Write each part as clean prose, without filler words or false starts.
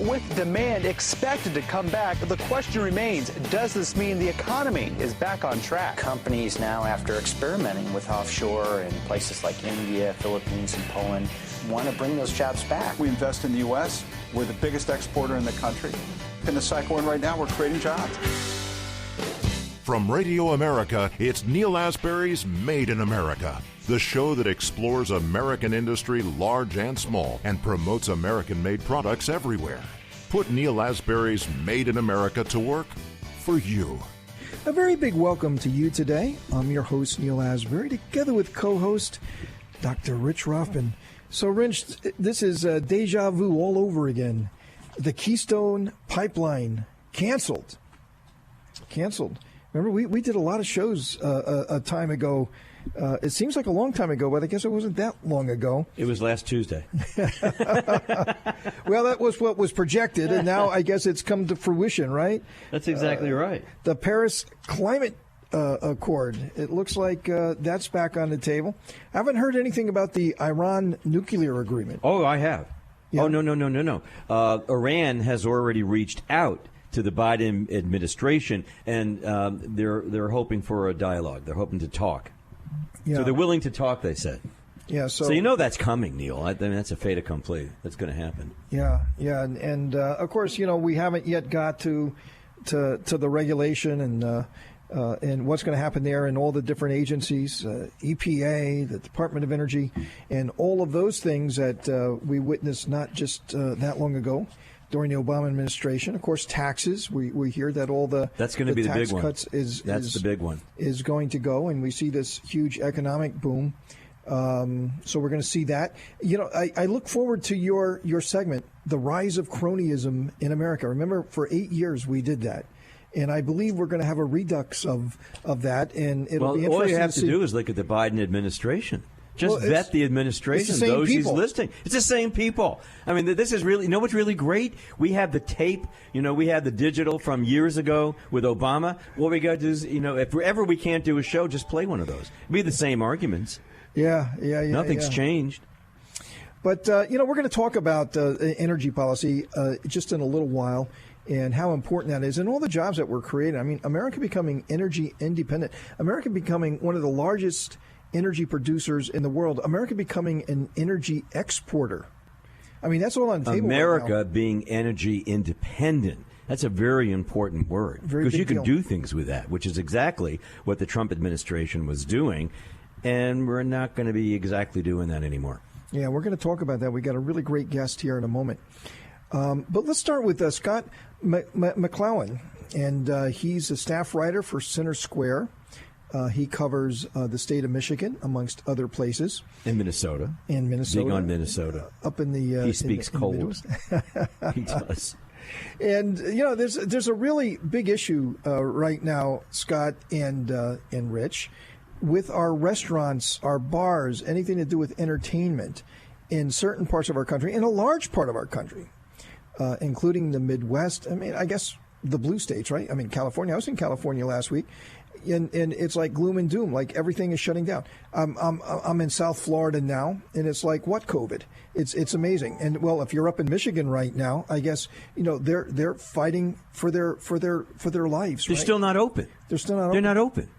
with demand expected to come back, the question remains, does this mean the economy is back on track? Companies now, after experimenting with offshore in places like India, Philippines, and Poland, want to bring those jobs back. We invest in the U.S. We're the biggest exporter in the country. In the cycle we're in right now, we're creating jobs. From Radio America, it's Neil Asbury's Made in America, the show that explores American industry, large and small, and promotes American-made products everywhere. Put Neil Asbury's Made in America to work for you. A very big welcome to you today. I'm your host, Neil Asbury, together with co-host Dr. Rich Rothman. So, Rich, this is deja vu all over again. The Keystone pipeline canceled. Remember, we did a lot of shows a time ago. It seems like a long time ago, but I guess it wasn't that long ago. It was last Tuesday. Well, that was what was projected, and now I guess it's come to fruition, right? That's exactly right. The Paris Climate Accord. It looks like that's back on the table. I haven't heard anything about the Iran nuclear agreement. Oh, I have. Yeah. Oh, no. Iran has already reached out to the Biden administration, and they're hoping for a dialogue. They're hoping to talk. Yeah. So they're willing to talk, they said. Yeah. So you know that's coming, Neil. I mean, that's a fait accompli. That's going to happen. Yeah. And of course, we haven't yet got to the regulation and what's going to happen there and all the different agencies, EPA, the Department of Energy, and all of those things that we witnessed not just that long ago during the Obama administration. Of course, taxes. We hear that all that's going to be the big one. Cuts That's the big one. Is going to go, and we see this huge economic boom. So we're going to see that. I look forward to your segment, The Rise of Cronyism in America. Remember, for 8 years we did that. And I believe we're going to have a redux of that, and it'll be interesting. All you have to do is look at the Biden administration. Just vet the administration, those he's listing. It's the same people. I mean, this is really, what's really great? We have the tape, we have the digital from years ago with Obama. What we got to do is, if ever we can't do a show, just play one of those. It'll be the same arguments. Yeah. Nothing's changed. But, we're going to talk about energy policy just in a little while and how important that is and all the jobs that we're creating. I mean, America becoming energy independent, America becoming one of the largest energy producers in the world, America becoming an energy exporter. I mean, that's all on the table. America right now. Being energy independent. That's a very important word because you can do things with that, which is exactly what the Trump administration was doing. And we're not going to be exactly doing that anymore. Yeah, we're going to talk about that. We got a really great guest here in a moment. But let's start with Scott McCloughan, and he's a staff writer for Center Square. He covers the state of Michigan, amongst other places. In Minnesota. Big on Minnesota. Up in the... he speaks cold. He does. And, there's a really big issue right now, Scott and Rich, with our restaurants, our bars, anything to do with entertainment in certain parts of our country, in a large part of our country, including the Midwest. I mean, I guess the blue states, right? I mean, California. I was in California last week. And it's like gloom and doom, like everything is shutting down. I'm in South Florida now, and it's like, what COVID? It's amazing. And well, if you're up in Michigan right now, I guess they're fighting for their lives. They're still not open. They're not open.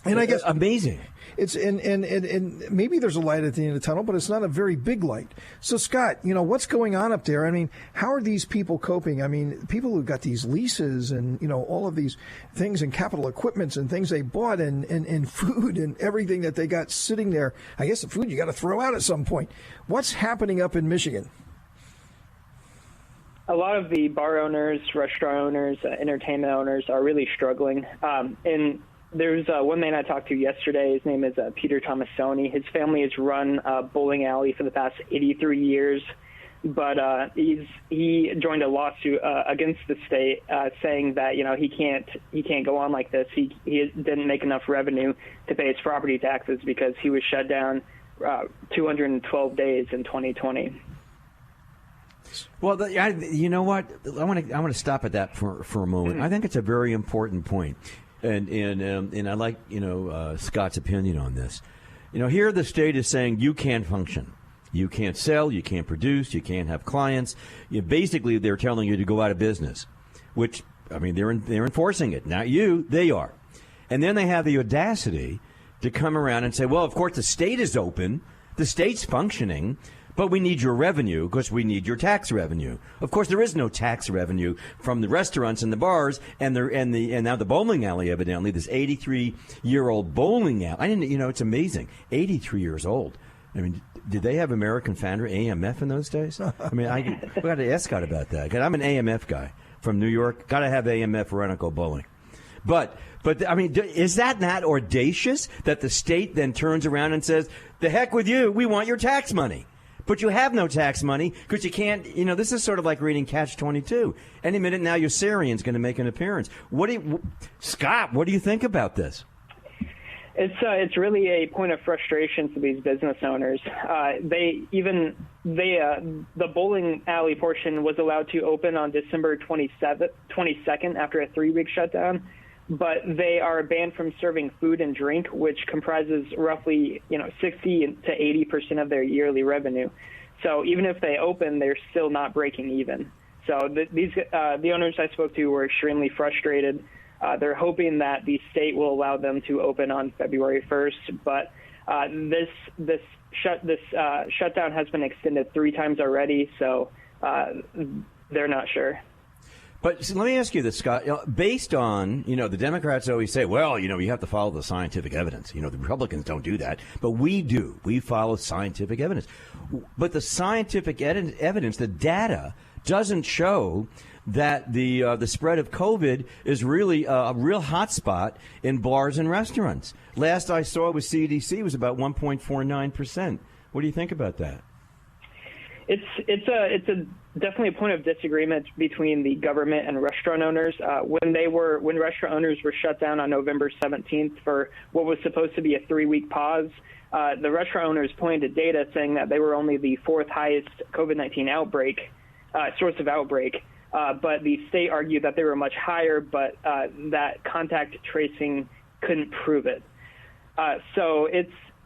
And I guess amazing. It's and maybe there's a light at the end of the tunnel, but it's not a very big light. So Scott, what's going on up there? I mean, how are these people coping? I mean, people who've got these leases and all of these things and capital equipments and things they bought and food and everything that they got sitting there. I guess the food you got to throw out at some point. What's happening up in Michigan? A lot of the bar owners, restaurant owners, entertainment owners are really struggling. There's one man I talked to yesterday. His name is Peter Tomasoni. His family has run a bowling alley for the past 83 years, but he joined a lawsuit against the state saying that he can't go on like this. He didn't make enough revenue to pay his property taxes because he was shut down 212 days in 2020. Well, you know what? I want to stop at that for a moment. Mm-hmm. I think it's a very important point. And I like Scott's opinion on this. Here the state is saying you can't function. You can't sell, you can't produce, you can't have clients. Basically, they're telling you to go out of business, which, I mean, they're enforcing it. Not you, they are. And then they have the audacity to come around and say, well, of course, the state is open, the state's functioning, but we need your revenue because we need your tax revenue. Of course, there is no tax revenue from the restaurants and the bars and now the bowling alley, evidently, this 83-year-old bowling alley. I didn't, it's amazing. 83 years old. I mean, did they have American Foundry AMF in those days? I mean, we got to ask Scott about that. I'm an AMF guy from New York. Got to have AMF or go bowling. But I mean, is that not audacious that the state then turns around and says, the heck with you, we want your tax money. But you have no tax money because you can't, this is sort of like reading Catch-22. Any minute now, your Syrian's going to make an appearance. Scott, what do you think about this? It's really a point of frustration for these business owners. The bowling alley portion was allowed to open on December 22nd after a 3-week shutdown, but they are banned from serving food and drink, which comprises roughly 60 to 80% of their yearly revenue. So even if they open, they're still not breaking even. So the owners I spoke to were extremely frustrated. They're hoping that the state will allow them to open on February 1st, but this shutdown has been extended 3 times already, so they're not sure. But so let me ask you this, Scott. Based on, the Democrats always say, well, you have to follow the scientific evidence. The Republicans don't do that, but we do. We follow scientific evidence. But the scientific evidence, the data, doesn't show that the spread of COVID is really a real hot spot in bars and restaurants. Last I saw with CDC was about 1.49%. What do you think about that? It's definitely a point of disagreement between the government and restaurant owners. When restaurant owners were shut down on November 17th for what was supposed to be a 3-week pause, the restaurant owners pointed to data saying that they were only the 4th highest COVID-19 source of outbreak. But the state argued that they were much higher, but that contact tracing couldn't prove it. So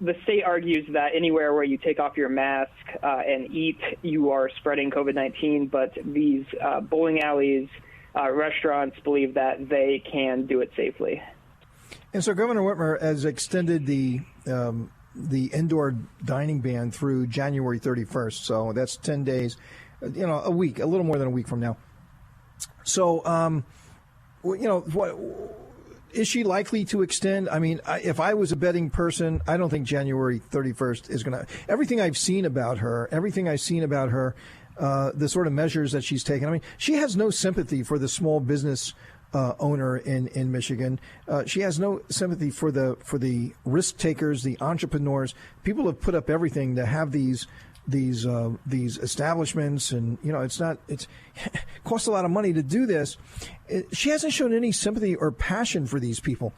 the state argues that anywhere where you take off your mask and eat, you are spreading COVID-19, but these bowling alleys, restaurants believe that they can do it safely. And so Governor Whitmer has extended the indoor dining ban through January 31st. So that's 10 days, a week, a little more than a week from now. So, what is she likely to extend? I mean, if I was a betting person, I don't think January 31st is going to. Everything I've seen about her, the sort of measures that she's taken. I mean, she has no sympathy for the small business owner in Michigan. She has no sympathy for the risk takers, the entrepreneurs. People have put up everything to have these establishments, and it costs a lot of money to do this. She hasn't shown any sympathy or passion for these people.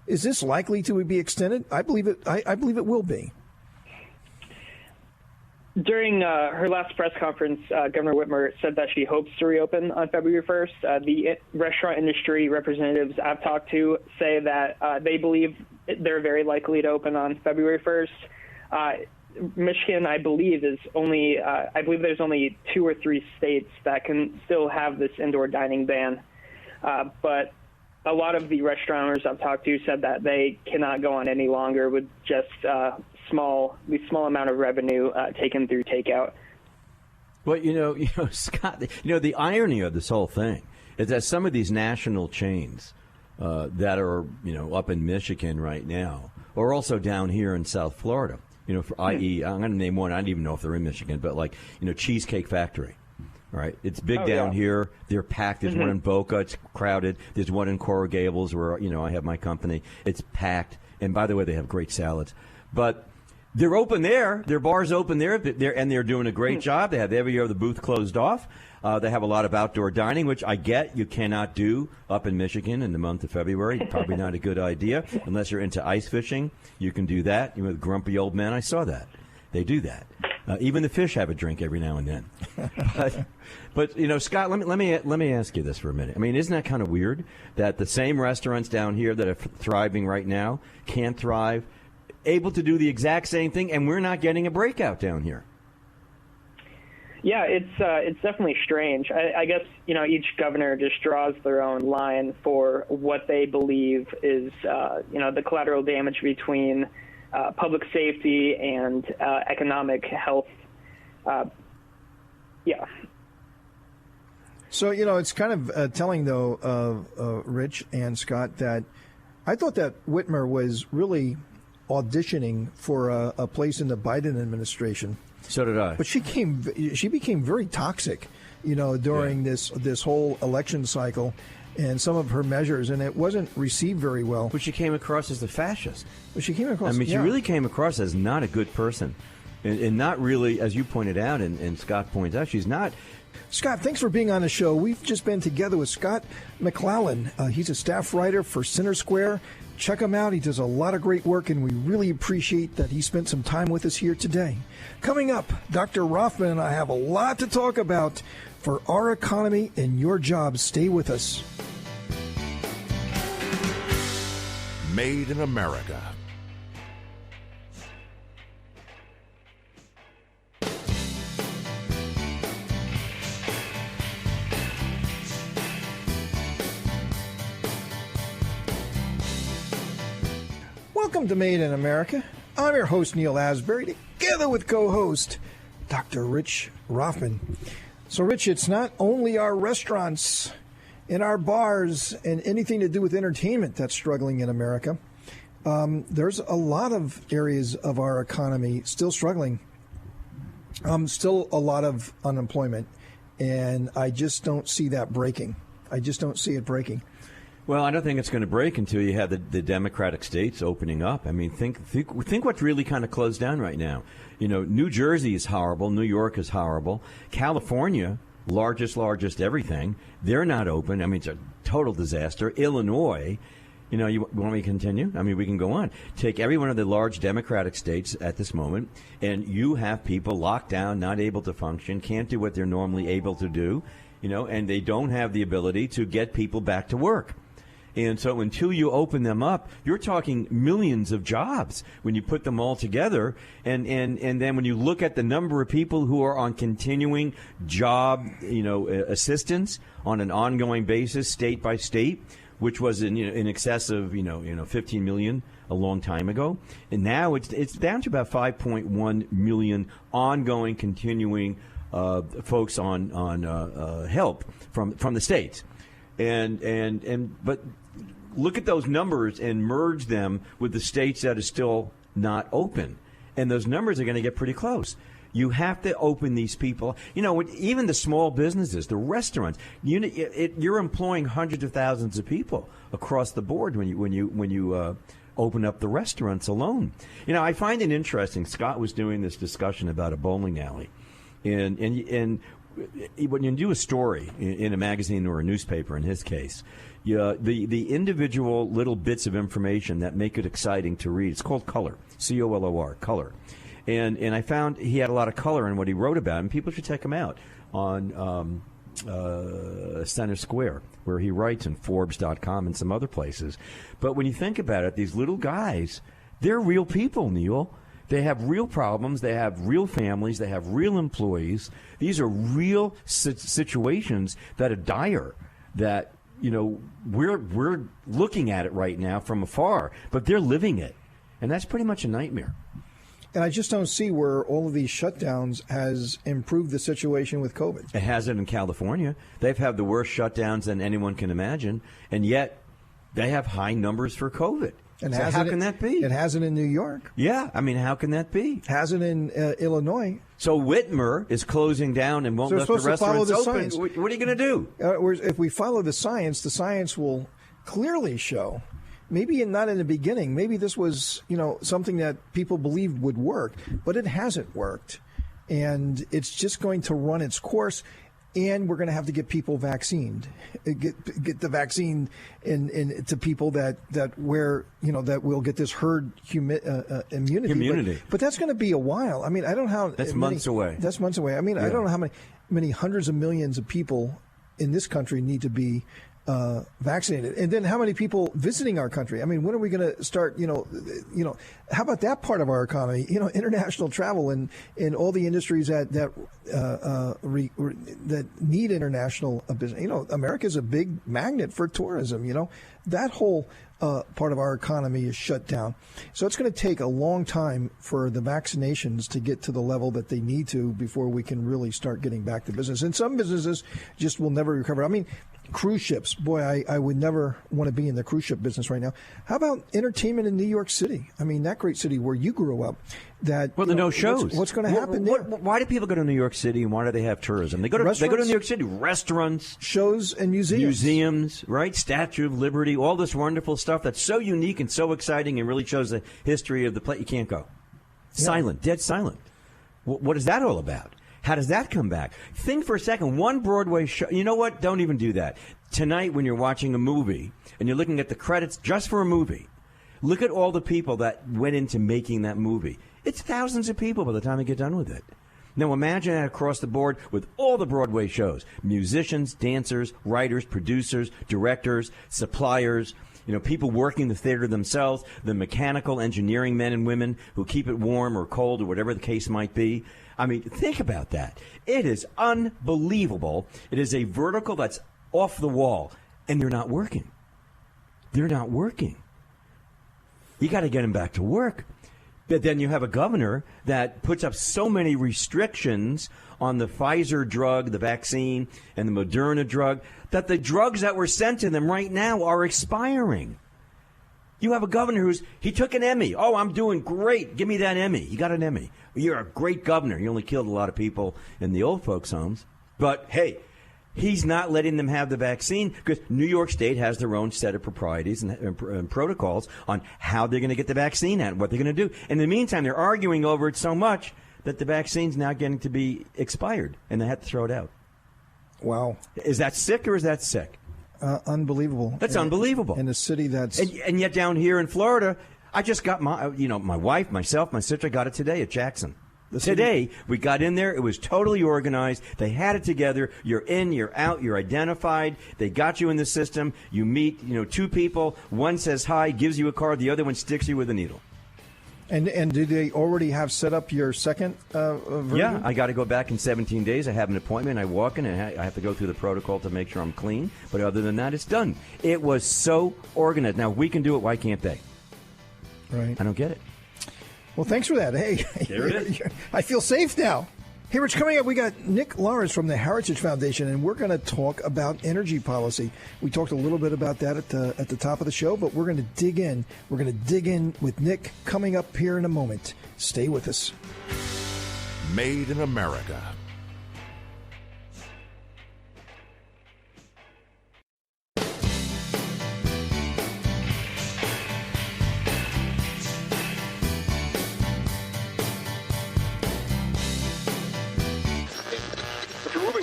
Is this likely to be extended? I believe it. I believe it will be. During her last press conference, Governor Whitmer said that she hopes to reopen on February 1st. The restaurant industry representatives I've talked to say that they believe they're very likely to open on February 1st. Michigan, I believe there's only 2 or 3 states that can still have this indoor dining ban. But a lot of the restaurant owners I've talked to said that they cannot go on any longer with just the small amount of revenue taken through takeout. Well, Scott, the irony of this whole thing is that some of these national chains that are, up in Michigan right now are also down here in South Florida. i.e., I'm going to name one. I don't even know if they're in Michigan, but Cheesecake Factory. All right, it's big down here. They're packed. There's one in Boca. It's crowded. There's one in Coral Gables where I have my company. It's packed. And by the way, they have great salads. But they're open there. Their bar's open there, and they're doing a great job. They have every other booth closed off. They have a lot of outdoor dining, which I get you cannot do up in Michigan in the month of February. Probably not a good idea unless you're into ice fishing. You can do that. The grumpy old men. I saw that. They do that. Even the fish have a drink every now and then. But Scott, let me ask you this for a minute. I mean, isn't that kind of weird that the same restaurants down here that are thriving right now can't thrive, able to do the exact same thing, and we're not getting a breakout down here? Yeah, it's definitely strange. I guess, each governor just draws their own line for what they believe is, the collateral damage between public safety and economic health. Yeah. So, it's kind of telling, though, Rich and Scott, that I thought that Whitmer was really auditioning for a place in the Biden administration. So did I. But she became very toxic, during this whole election cycle and some of her measures, and it wasn't received very well. But she came across as a fascist. But she came across. She really came across as not a good person, and not really, as you pointed out, and Scott points out, she's not. Scott, thanks for being on the show. We've just been together with Scott McClellan. He's a staff writer for Center Square. Check him out. He does a lot of great work, and we really appreciate that he spent some time with us here today. Coming up, Dr. Rothman and I have a lot to talk about for our economy and your jobs. Stay with us. Made in America. Welcome to Made in America. I'm your host, Neil Asbury, together with co-host Dr. Rich Rothman. So, Rich, it's not only our restaurants and our bars and anything to do with entertainment that's struggling in America. There's a lot of areas of our economy still struggling. Still a lot of unemployment, and I just don't see that breaking. I just don't see it breaking. Well, I don't think it's going to break until you have the Democratic states opening up. I mean, think what's really kind of closed down right now. New Jersey is horrible. New York is horrible. California, largest everything, they're not open. I mean, it's a total disaster. Illinois, you want me to continue? I mean, we can go on. Take every one of the large Democratic states at this moment, and you have people locked down, not able to function, can't do what they're normally able to do, and they don't have the ability to get people back to work. And so until you open them up, you're talking millions of jobs when you put them all together. And then when you look at the number of people who are on continuing job, assistance on an ongoing basis, state by state, which was in excess of, 15 million a long time ago. And now it's down to about 5.1 million ongoing, continuing folks on help from the states. But look at those numbers and merge them with the states that are still not open. And those numbers are going to get pretty close. You have to open these people. Even the small businesses, the restaurants, you're employing hundreds of thousands of people across the board when you open up the restaurants alone. I find it interesting. Scott was doing this discussion about a bowling alley. And when you do a story in a magazine or a newspaper, in his case, the individual little bits of information that make it exciting to read, it's called color, C-O-L-O-R, color. And I found he had a lot of color in what he wrote about, and people should check him out on Center Square, where he writes, in Forbes.com and some other places. But when you think about it, these little guys, they're real people, Neil. They have real problems. They have real families. They have real employees. These are real situations that are dire, that, we're looking at it right now from afar, but they're living it. And that's pretty much a nightmare. And I just don't see where all of these shutdowns has improved the situation with COVID. It hasn't in California. They've had the worst shutdowns than anyone can imagine, and yet they have high numbers for COVID. And so how can that be? It hasn't in New York. Yeah, I mean, how can that be? Hasn't in Illinois. So Whitmer is closing down and won't let the restaurants open. What are you going to do? If we follow the science will clearly show. Maybe not in the beginning. Maybe this was, something that people believed would work, but it hasn't worked, and it's just going to run its course. And we're going to have to get people vaccinated, get the vaccine in to people that will get this herd immunity. But that's going to be a while. I mean, I don't know how. That's months away. That's months away. I mean, yeah. I don't know how many hundreds of millions of people in this country need to be vaccinated, and then how many people visiting our country? I mean, when are we going to start? How about that part of our economy? International travel and all the industries that need international business. America is a big magnet for tourism. That whole part of our economy is shut down. So it's going to take a long time for the vaccinations to get to the level that they need to before we can really start getting back to business. And some businesses just will never recover. I mean, cruise ships, boy, I would never want to be in the cruise ship business right now. How about entertainment in New York City? I mean, that great city where you grew up. No shows. What's going to happen there? Why do people go to New York City, and why do they have tourism? They go to New York City, restaurants, shows, and museums. Museums, right? Statue of Liberty, all this wonderful stuff that's so unique and so exciting and really shows the history of the place. You can't go. Silent, dead silent. What is that all about? How does that come back? Think for a second. One Broadway show. You know what? Don't even do that. Tonight, when you're watching a movie and you're looking at the credits just for a movie, look at all the people that went into making that movie. It's thousands of people by the time you get done with it. Now imagine that across the board with all the Broadway shows. Musicians, dancers, writers, producers, directors, suppliers, people working the theater themselves, the mechanical engineering men and women who keep it warm or cold or whatever the case might be. I mean, think about that. It is unbelievable. It is a vertical that's off the wall, and they're not working. They're not working. You got to get them back to work. But then you have a governor that puts up so many restrictions on the Pfizer drug, the vaccine, and the Moderna drug, that the drugs that were sent to them right now are expiring. You have a governor he took an Emmy. Oh, I'm doing great. Give me that Emmy. You got an Emmy. You're a great governor. You only killed a lot of people in the old folks' homes. But, hey, he's not letting them have the vaccine because New York State has their own set of proprieties and protocols on how they're going to get the vaccine out and what they're going to do. In the meantime, they're arguing over it so much that the vaccine's now getting to be expired, and they have to throw it out. Wow. Is that sick or is that sick? Unbelievable. That's unbelievable. In a city that's... And yet down here in Florida, I just got my wife, myself, my sister got it today at Jackson. Today, we got in there. It was totally organized. They had it together. You're in, you're out, you're identified. They got you in the system. You meet, two people. One says hi, gives you a card. The other one sticks you with a needle. And do they already have set up your second version? Yeah, I got to go back in 17 days. I have an appointment. I walk in, and I have to go through the protocol to make sure I'm clean. But other than that, it's done. It was so organized. Now, we can do it. Why can't they? Right. I don't get it. Well, thanks for that. Hey, there it is. I feel safe now. Hey, Rich, coming up, we got Nick Lorris from the Heritage Foundation, and we're going to talk about energy policy. We talked a little bit about that at the top of the show, but we're going to dig in. We're going to dig in with Nick coming up here in a moment. Stay with us. Made in America.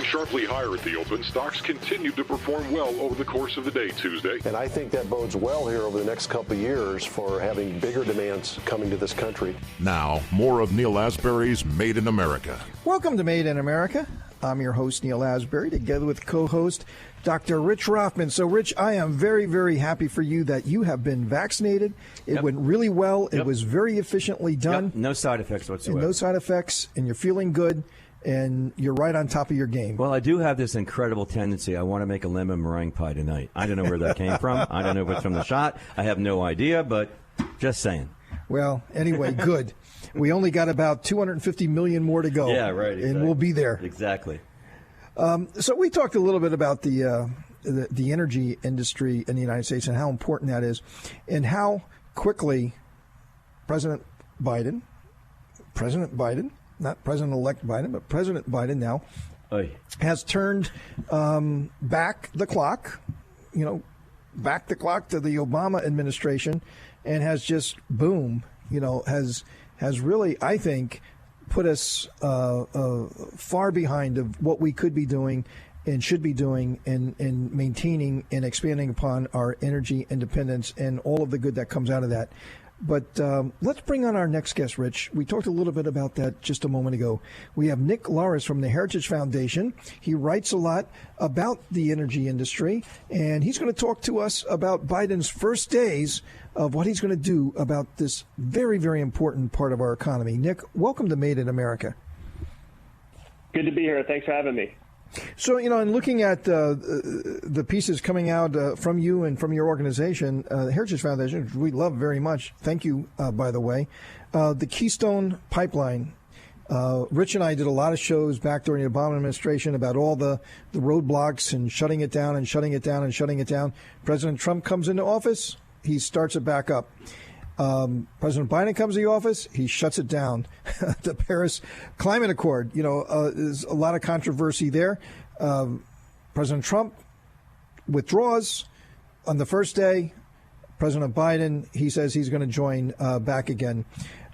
Sharply higher at the open, stocks continued to perform well over the course of the day Tuesday. And I think that bodes well here over the next couple of years for having bigger demands coming to this country. Now, more of Neil Asbury's Made in America. Welcome to Made in America. I'm your host, Neil Asbury, together with co-host Dr. Rich Rothman. So, Rich, I am very, very happy for you that you have been vaccinated. It went really well. It was very efficiently done. No side effects whatsoever. And no side effects, and you're feeling good. And you're right on top of your game. Well, I do have this incredible tendency. I want to make a lemon meringue pie tonight. I don't know where that came from. I don't know if it's from the shot. I have no idea, but just saying. Well, anyway, good. We only got about 250 million more to go. Yeah, right. Exactly. And we'll be there. Exactly. So we talked a little bit about the energy industry in the United States and how important that is, and how quickly President Biden, not President-elect Biden, but President Biden now, has turned back the clock to the Obama administration, and has just, boom, has really, I think, put us far behind of what we could be doing and should be doing in maintaining and expanding upon our energy independence and all of the good that comes out of that. But let's bring on our next guest, Rich. We talked a little bit about that just a moment ago. We have Nick Lorris from the Heritage Foundation. He writes a lot about the energy industry, and he's going to talk to us about Biden's first days of what he's going to do about this very, very important part of our economy. Nick, welcome to Made in America. Good to be here. Thanks for having me. So, in looking at the pieces coming out from you and from your organization, the Heritage Foundation, which we love very much, thank you, by the way, the Keystone pipeline. Rich and I did a lot of shows back during the Obama administration about all the roadblocks and shutting it down and shutting it down and shutting it down. President Trump comes into office, he starts it back up. President Biden comes to the office, he shuts it down. The Paris Climate Accord, there's a lot of controversy there. President Trump withdraws on the first day. President Biden, he says he's going to join back again.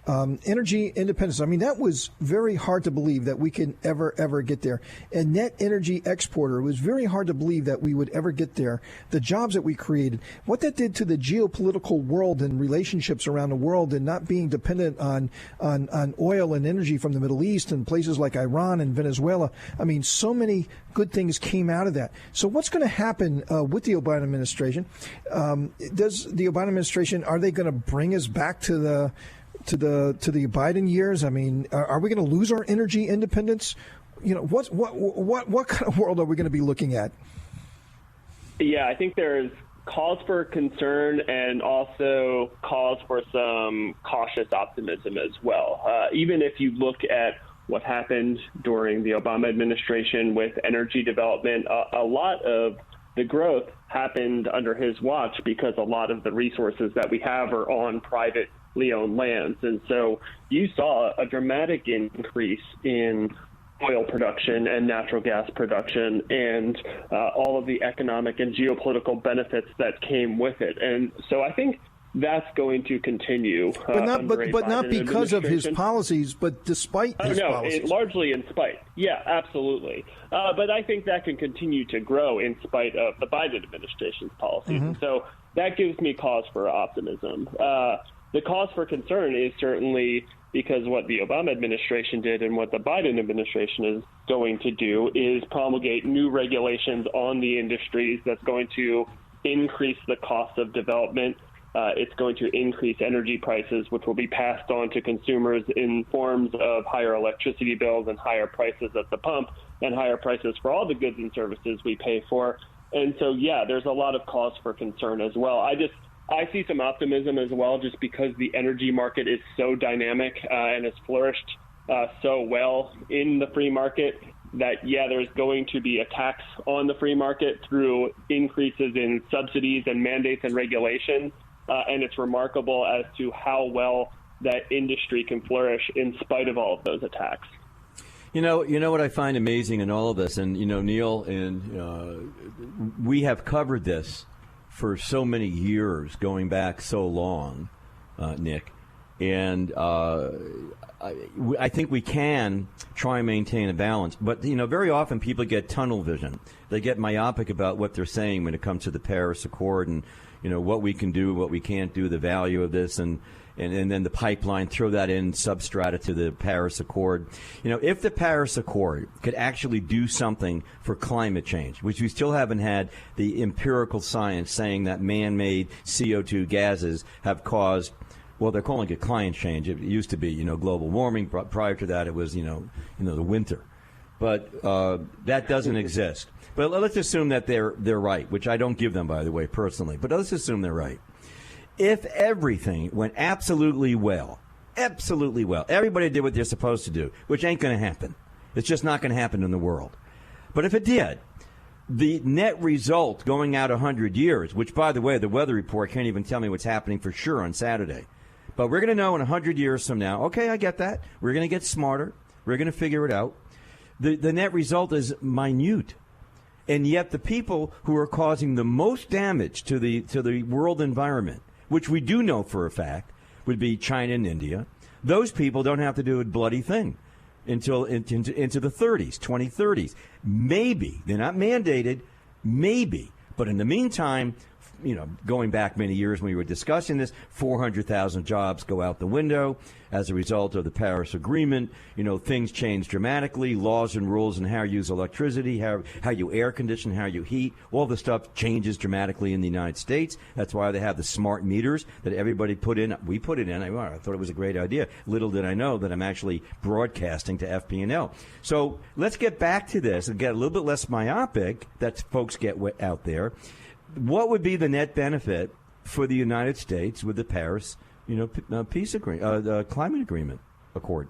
Energy independence. I mean, that was very hard to believe that we can ever get there. A net energy exporter, it was very hard to believe that we would ever get there. The jobs that we created, what that did to the geopolitical world and relationships around the world and not being dependent on oil and energy from the Middle East and places like Iran and Venezuela. I mean, so many good things came out of that. So what's going to happen with the Obama administration? Does the Obama administration, are they going to bring us back to the Biden years? I mean, are we going to lose our energy independence? What kind of world are we going to be looking at? Yeah, I think there's cause for concern and also cause for some cautious optimism as well. Even if you look at what happened during the Obama administration with energy development, a lot of the growth happened under his watch because a lot of the resources that we have are on private owned lands. And so you saw a dramatic increase in oil production and natural gas production and all of the economic and geopolitical benefits that came with it. And so I think that's going to continue. But not because of his policies, but despite his policies. Largely in spite. Yeah, absolutely. But I think that can continue to grow in spite of the Biden administration's policies. Mm-hmm. So that gives me cause for optimism. The cause for concern is certainly because what the Obama administration did and what the Biden administration is going to do is promulgate new regulations on the industries that's going to increase the cost of development. It's going to increase energy prices, which will be passed on to consumers in forms of higher electricity bills and higher prices at the pump and higher prices for all the goods and services we pay for. And so, yeah, there's a lot of cause for concern as well. I see some optimism as well, just because the energy market is so dynamic and has flourished so well in the free market that, yeah, there's going to be a tax on the free market through increases in subsidies and mandates and regulations. And it's remarkable as to how well that industry can flourish in spite of all of those attacks. You know what I find amazing in all of this, and, Neil, and we have covered this for so many years, going back so long, Nick, and I think we can try and maintain a balance. But, very often people get tunnel vision. They get myopic about what they're saying when it comes to the Paris Accord and, what we can do, what we can't do, the value of this, and then the pipeline, throw that in substrata to the Paris Accord. If the Paris Accord could actually do something for climate change, which we still haven't had the empirical science saying that man-made CO2 gases have caused, well, they're calling it climate change. It used to be, global warming. Prior to that, it was, the winter. But that doesn't exist. But let's assume that they're right, which I don't give them, by the way, personally. But let's assume they're right. If everything went absolutely well, everybody did what they're supposed to do, which ain't going to happen. It's just not going to happen in the world. But if it did, the net result going out 100 years, which, by the way, the weather report can't even tell me what's happening for sure on Saturday. But we're going to know in 100 years from now, okay, I get that. We're going to get smarter. We're going to figure it out. The net result is minute. And yet the people who are causing the most damage to the world environment, which we do know for a fact would be China and India, those people don't have to do a bloody thing until into the 30s, 2030s. Maybe. They're not mandated. Maybe. But in the meantime, going back many years when we were discussing this, 400,000 jobs go out the window as a result of the Paris Agreement. Things change dramatically. Laws and rules and how you use electricity, how you air condition, how you heat, all the stuff changes dramatically in the United States. That's why they have the smart meters that everybody put in. We put it in. I thought it was a great idea. Little did I know that I'm actually broadcasting to FP&L. So let's get back to this and get a little bit less myopic that folks get out there. What would be the net benefit for the United States with the Paris, peace agreement, climate agreement accord?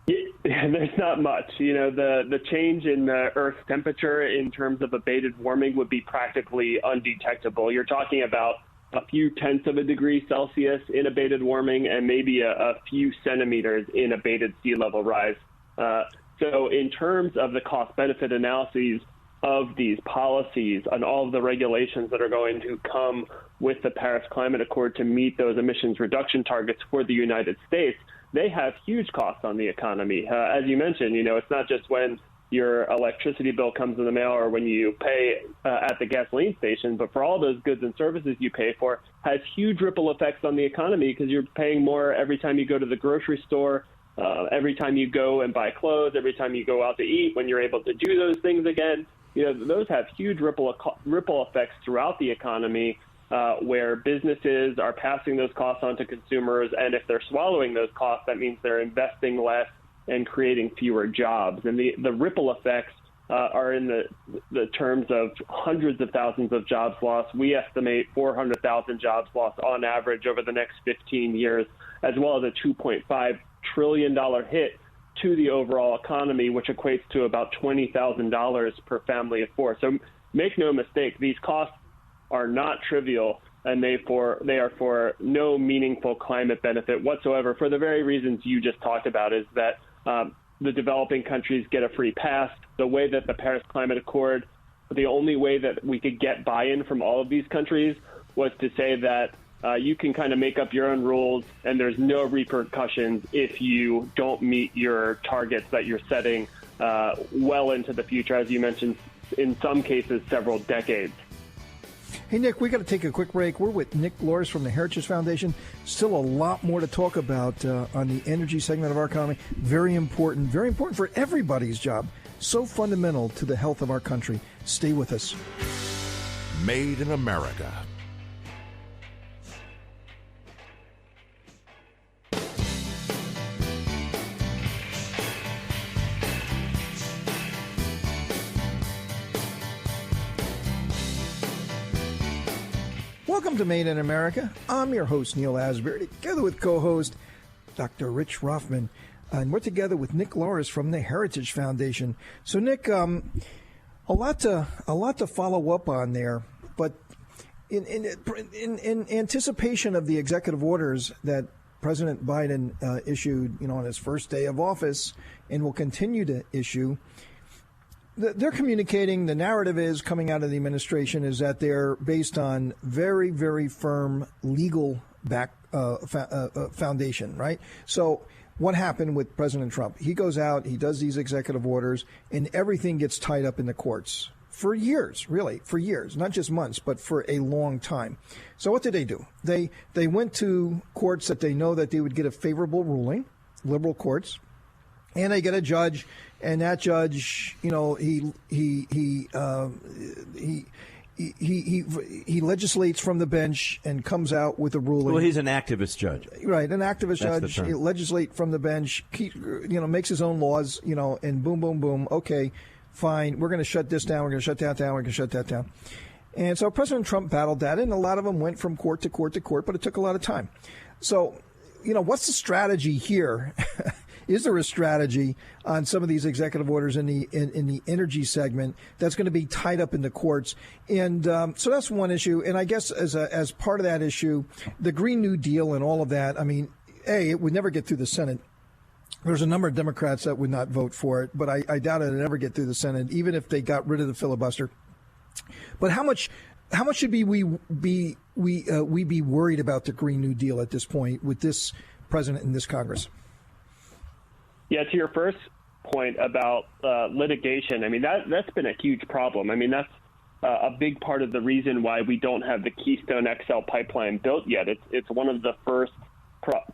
Yeah, there's not much. The change in the Earth's temperature in terms of abated warming would be practically undetectable. You're talking about a few tenths of a degree Celsius in abated warming and maybe a few centimeters in abated sea level rise. So in terms of the cost-benefit analyses of these policies and all of the regulations that are going to come with the Paris Climate Accord to meet those emissions reduction targets for the United States, they have huge costs on the economy. As you mentioned, it's not just when your electricity bill comes in the mail or when you pay at the gasoline station, but for all those goods and services you pay for, has huge ripple effects on the economy because you're paying more every time you go to the grocery store, every time you go and buy clothes, every time you go out to eat, when you're able to do those things again. Those have huge ripple effects throughout the economy where businesses are passing those costs on to consumers. And if they're swallowing those costs, that means they're investing less and creating fewer jobs. And the ripple effects are in the terms of hundreds of thousands of jobs lost. We estimate 400,000 jobs lost on average over the next 15 years, as well as a $2.5 trillion hit to the overall economy, which equates to about $20,000 per family of four. So make no mistake, these costs are not trivial, and they are for no meaningful climate benefit whatsoever, for the very reasons you just talked about, is that the developing countries get a free pass. The way that the Paris Climate Accord, the only way that we could get buy-in from all of these countries was to say that you can kind of make up your own rules and there's no repercussions if you don't meet your targets that you're setting well into the future, as you mentioned, in some cases, several decades. Hey, Nick, we got to take a quick break. We're with Nick Lorris from the Heritage Foundation. Still a lot more to talk about on the energy segment of our economy. Very important for everybody's job. So fundamental to the health of our country. Stay with us. Made in America. Welcome to Made in America. I'm your host, Neil Asbury, together with co-host Dr. Rich Rothman. And we're together with Nick Lorris from the Heritage Foundation. So, Nick, a lot to follow up on there. But in anticipation of the executive orders that President Biden issued, on his first day of office and will continue to issue, they're communicating, the narrative is coming out of the administration is that they're based on very, very firm legal foundation, right? So what happened with President Trump? He goes out, he does these executive orders, and everything gets tied up in the courts for years, really, for years, not just months, but for a long time. So what did they do? They went to courts that they know that they would get a favorable ruling, liberal courts, and they get a judge, and that judge, he legislates from the bench and comes out with a ruling. Well, he's an activist judge, right? An activist judge. He legislate from the bench, makes his own laws, and boom, boom, boom. Okay, fine. We're going to shut this down. We're going to shut that down. We're going to shut that down. And so President Trump battled that, and a lot of them went from court to court to court, but it took a lot of time. So, what's the strategy here? Is there a strategy on some of these executive orders in the energy segment that's going to be tied up in the courts? And so that's one issue. And I guess as part of that issue, the Green New Deal and all of that, it would never get through the Senate. There's a number of Democrats that would not vote for it, but I doubt it would ever get through the Senate, even if they got rid of the filibuster. But how much should we be worried about the Green New Deal at this point with this president and this Congress? Yeah, to your first point about litigation, that's been a huge problem. That's a big part of the reason why we don't have the Keystone XL pipeline built yet. It's one of the first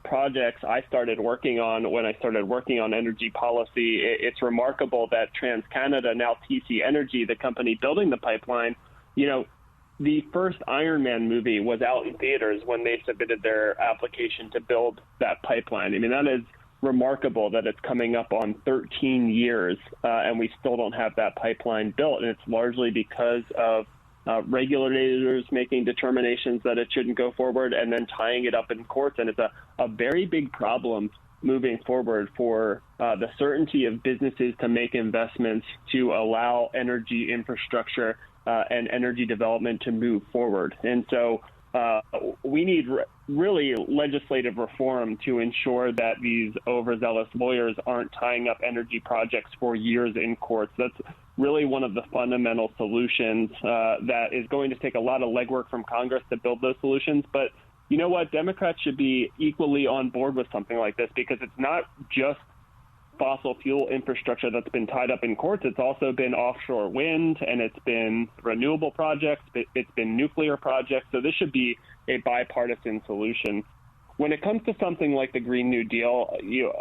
projects I started working on when I started working on energy policy. It's remarkable that TransCanada, now TC Energy, the company building the pipeline, the first Iron Man movie was out in theaters when they submitted their application to build that pipeline. I mean, that is remarkable that it's coming up on 13 years and we still don't have that pipeline built. And it's largely because of regulators making determinations that it shouldn't go forward and then tying it up in courts. And it's a very big problem moving forward for the certainty of businesses to make investments to allow energy infrastructure and energy development to move forward. And so we need really legislative reform to ensure that these overzealous lawyers aren't tying up energy projects for years in courts. That's really one of the fundamental solutions that is going to take a lot of legwork from Congress to build those solutions. But you know what? Democrats should be equally on board with something like this, because it's not just fossil fuel infrastructure that's been tied up in courts. It's also been offshore wind, and it's been renewable projects. It's been nuclear projects. So this should be a bipartisan solution. When it comes to something like the Green New Deal,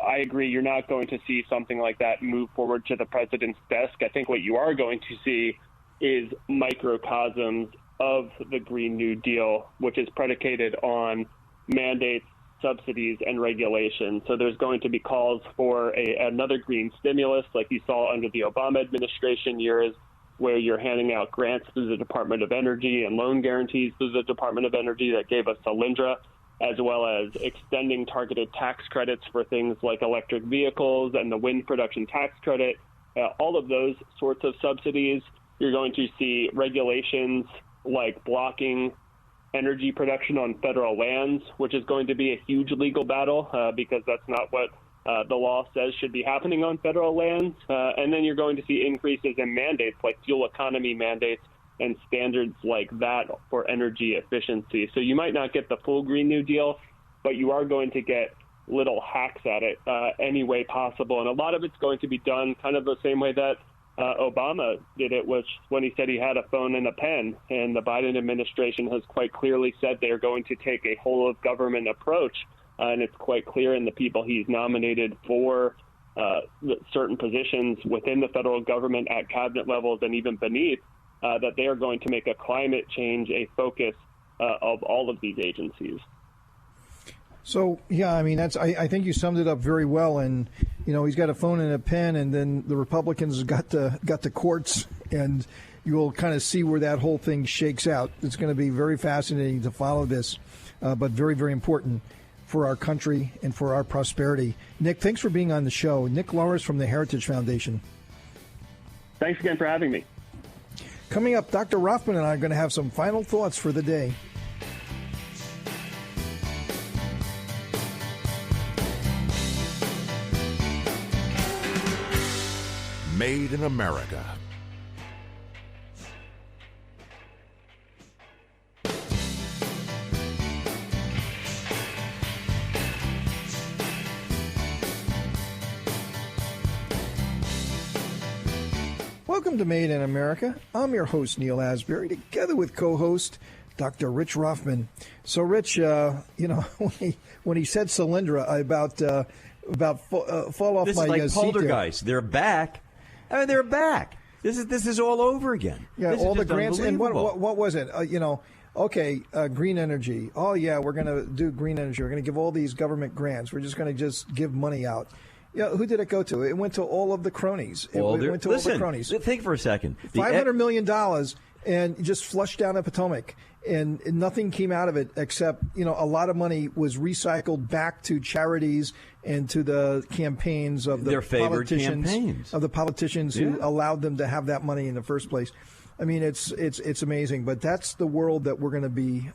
I agree, you're not going to see something like that move forward to the president's desk. I think what you are going to see is microcosms of the Green New Deal, which is predicated on mandates, subsidies, and regulations. So there's going to be calls for another green stimulus like you saw under the Obama administration years, where you're handing out grants through the Department of Energy and loan guarantees through the Department of Energy that gave us Solyndra, as well as extending targeted tax credits for things like electric vehicles and the wind production tax credit. All of those sorts of subsidies. You're going to see regulations like blocking energy production on federal lands, which is going to be a huge legal battle because that's not what the law says should be happening on federal lands. And then you're going to see increases in mandates like fuel economy mandates and standards like that for energy efficiency. So you might not get the full Green New Deal, but you are going to get little hacks at it any way possible. And a lot of it's going to be done kind of the same way that Obama did it, which when he said he had a phone and a pen. And the Biden administration has quite clearly said they're going to take a whole of government approach. And it's quite clear in the people he's nominated for certain positions within the federal government at cabinet levels and even beneath that they are going to make a climate change a focus of all of these agencies. So, yeah, I mean, I think you summed it up very well. And, he's got a phone and a pen, and then the Republicans got the courts, and you will kind of see where that whole thing shakes out. It's going to be very fascinating to follow this, but very, very important for our country and for our prosperity. Nick, thanks for being on the show. Nick Lorris from the Heritage Foundation. Thanks again for having me. Coming up, Dr. Rothman and I are going to have some final thoughts for the day. Made in America. Welcome to Made in America. I'm your host, Neil Asbury, together with co-host Dr. Rich Rothman. So, Rich, when he said Solyndra about fall off this my is like poltergeist. seat They're back. I mean, they're back. This is all over again. Yeah, this all the is grants. And what was it? Green energy. Oh, yeah, we're going to do green energy. We're going to give all these government grants. We're just going to give money out. Yeah, who did it go to? It went to all of the cronies. All the cronies. Think for a second. $500 million and just flushed down the Potomac. And nothing came out of it except, a lot of money was recycled back to charities and to the campaigns of the their favored campaigns of the politicians who allowed them to have that money in the first place. I mean, it's amazing, but that's the world that we're going to be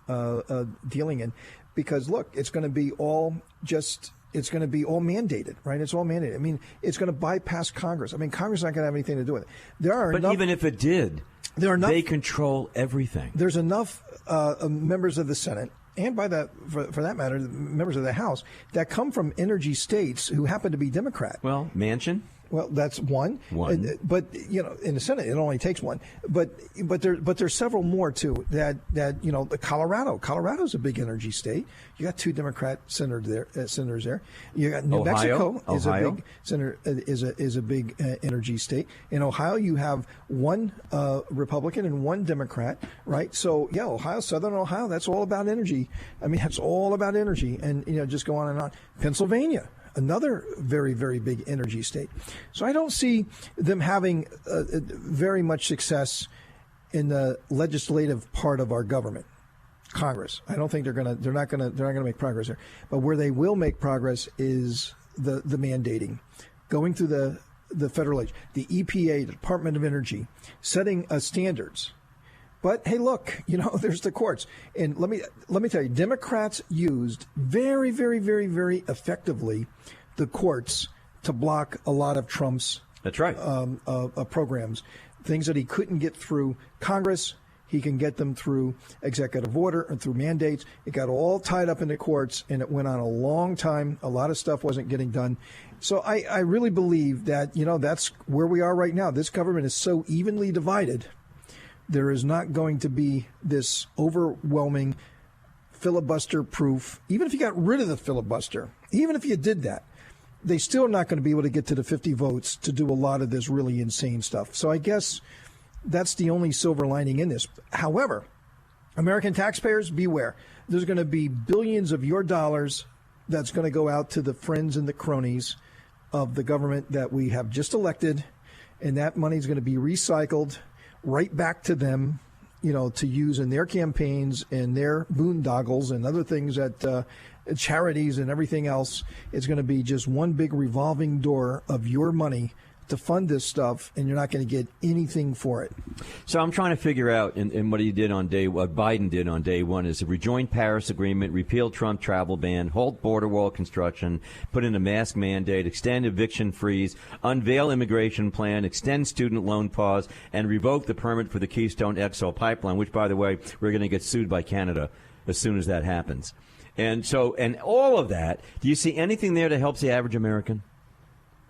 dealing in, because look, it's going to be all mandated, right? It's all mandated. I mean, it's going to bypass Congress. I mean, Congress is not going to have anything to do with it. But even if it did, they control everything. There's enough members of the Senate, and for that matter, members of the House, that come from energy states who happen to be Democrat. Well, Manchin. Well, that's one. But in the Senate, it only takes one. But there's several more too. That Colorado's a big energy state. You got 2 Democrat senators there. You got New Mexico is a big senator, is a big energy state. In Ohio, you have 1 Republican and 1 Democrat, right? So yeah, Ohio, Southern Ohio, that's all about energy. I mean, that's all about energy, and just go on and on. Pennsylvania, another very, very big energy state. So I don't see them having very much success in the legislative part of our government, Congress. I don't think they're not gonna make progress there. But where they will make progress is the mandating, going through the federal agency, the EPA, the Department of Energy, setting standards. But hey, look, there's the courts, and let me tell you, Democrats used very, very, very, very effectively the courts to block a lot of Trump's programs, things that he couldn't get through Congress. He can get them through executive order and through mandates. It got all tied up in the courts, and it went on a long time. A lot of stuff wasn't getting done. So I really believe that that's where we are right now. This government is so evenly divided. There is not going to be this overwhelming filibuster proof. Even if you got rid of the filibuster, even if you did that, they still are not going to be able to get to the 50 votes to do a lot of this really insane stuff. So I guess that's the only silver lining in this. However, American taxpayers, beware. There's going to be billions of your dollars that's going to go out to the friends and the cronies of the government that we have just elected, and that money is going to be recycled right back to them, to use in their campaigns and their boondoggles and other things at charities and everything else. It's going to be just one big revolving door of your money to fund this stuff, and you're not going to get anything for it. So I'm trying to figure out, and what Biden did on day one is to rejoin Paris Agreement, repeal Trump travel ban, halt border wall construction, put in a mask mandate, extend eviction freeze, unveil immigration plan, extend student loan pause, and revoke the permit for the Keystone XL pipeline, which, by the way, we're going to get sued by Canada as soon as that happens. And all of that, do you see anything there that helps the average American?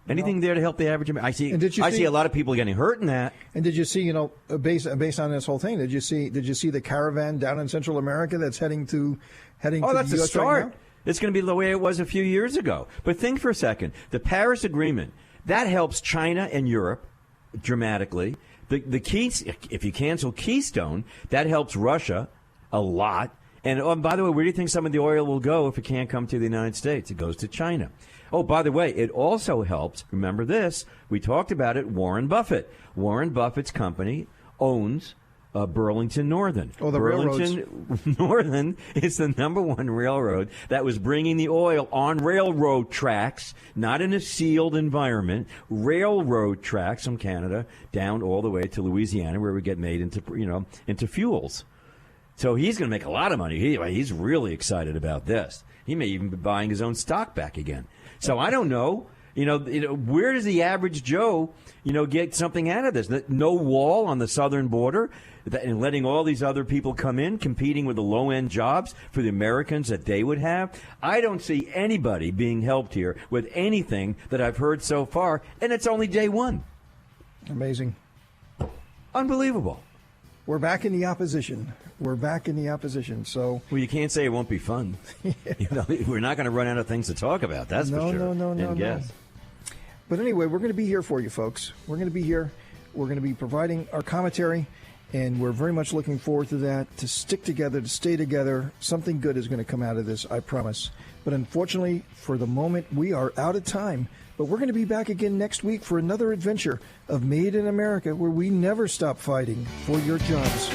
Anything there to help the average American? I see a lot of people getting hurt in that. And did you see, based on this whole thing, did you see the caravan down in Central America that's heading to that's the US a start. Right now? It's going to be the way it was a few years ago. But think for a second. The Paris Agreement, that helps China and Europe dramatically. If you cancel Keystone, that helps Russia a lot. And by the way, where do you think some of the oil will go if it can't come to the United States? It goes to China. Oh, by the way, it also helps, remember this, we talked about it, Warren Buffett. Warren Buffett's company owns Burlington Northern. Oh, the Burlington railroads. Northern is the #1 railroad that was bringing the oil on railroad tracks, not in a sealed environment, railroad tracks from Canada down all the way to Louisiana, where we get made into fuels. So he's going to make a lot of money. He's really excited about this. He may even be buying his own stock back again. So I don't know. Where does the average Joe, get something out of this? No wall on the southern border, and letting all these other people come in, competing with the low-end jobs for the Americans that they would have. I don't see anybody being helped here with anything that I've heard so far, and it's only day one. Amazing. Unbelievable. We're back in the opposition. So, well, you can't say it won't be fun. Yeah. We're not going to run out of things to talk about. That's for sure. No. But anyway, we're going to be here for you, folks. We're going to be here. We're going to be providing our commentary, and we're very much looking forward to that. To stick together, to stay together. Something good is going to come out of this, I promise. But unfortunately, for the moment, we are out of time. But we're going to be back again next week for another adventure of Made in America, where we never stop fighting for your jobs.